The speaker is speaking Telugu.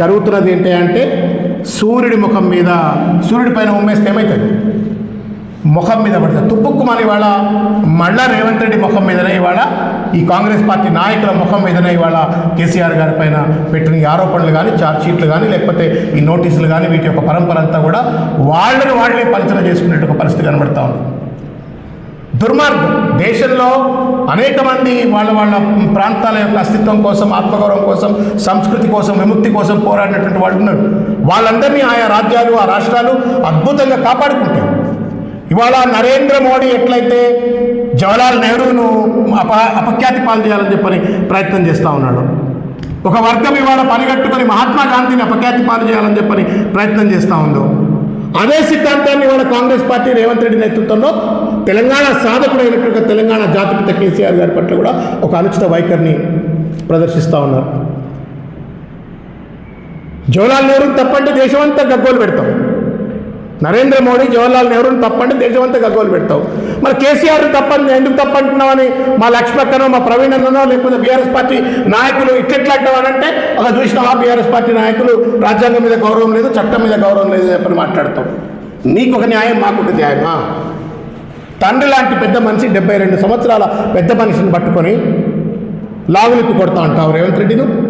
జరుగుతున్నది ఏంటి అంటే సూర్యుడి ముఖం మీద సూర్యుడి పైన ఉమ్మేస్తే ఏమవుతుంది ముఖం మీద పడుతుంది తుప్పుక్కుమని ఇవాళ మళ్ళా రేవంత్ రెడ్డి ముఖం మీదనే ఇవాళ ఈ కాంగ్రెస్ పార్టీ నాయకుల ముఖం మీదనే ఇవాళ కేసీఆర్ గారి పైన పెట్టిన ఈ ఆరోపణలు కానీ ఛార్జ్షీట్లు కానీ లేకపోతే ఈ నోటీసులు కానీ వీటి యొక్క పరంపర అంతా కూడా వాళ్ళే పలచన చేసుకునే ఒక పరిస్థితి కనబడతా ఉంది. దుర్మార్గం. దేశంలో అనేక మంది వాళ్ళ ప్రాంతాల యొక్క అస్తిత్వం కోసం, ఆత్మగౌరవం కోసం, సంస్కృతి కోసం, విముక్తి కోసం పోరాడినటువంటి వాళ్ళు ఉన్నారు. వాళ్ళందరినీ ఆయా రాజ్యాలు, ఆ రాష్ట్రాలు అద్భుతంగా కాపాడుకుంటాయి. ఇవాళ నరేంద్ర మోడీ ఎట్లయితే జవహర్లాల్ నెహ్రూను అపఖ్యాతి పాలు చేయాలని చెప్పని ప్రయత్నం చేస్తూ ఉన్నాడు, ఒక వర్గం ఇవాళ పనిగట్టుకొని మహాత్మా గాంధీని అపఖ్యాతి పాలు చేయాలని చెప్పని ప్రయత్నం చేస్తూ ఉందో, అదే సిద్ధాంతాన్ని ఇవాళ కాంగ్రెస్ పార్టీ రేవంత్ రెడ్డి నేతృత్వంలో తెలంగాణ సాధకుడైనట్టుగా తెలంగాణ జాతిపిత కేసీఆర్ గారి పట్ల కూడా ఒక అనుచిత వైఖరిని ప్రదర్శిస్తూ ఉన్నారు. జవహర్లాల్ నెహ్రూని తప్పంటే దేశమంతా గగ్గోలు పెడతాం. నరేంద్ర మోడీ జవహర్లాల్ నెహ్రూని తప్పంటే దేశమంతా గగ్గోలు పెడతావు. మరి కేసీఆర్ తప్పని ఎందుకు తప్పంటున్నావని మా లక్ష్మక్కనో, మా ప్రవీణ్ అన్ననో, లేకపోతే బీఆర్ఎస్ పార్టీ నాయకులు ఇట్లెట్లాంటావనంటే ఒక చూసినావా బీఆర్ఎస్ పార్టీ నాయకులు రాజ్యాంగం మీద గౌరవం లేదు, చట్టం మీద గౌరవం లేదు చెప్పని మాట్లాడతావు. నీకు ఒక న్యాయం, మాకు ఒక న్యాయమా? తండ్రి లాంటి పెద్ద మనిషి 72 సంవత్సరాల పెద్ద మనిషిని పట్టుకొని లాగులిప్పి కొడతా అంటావు రేవంత్ రెడ్డిను.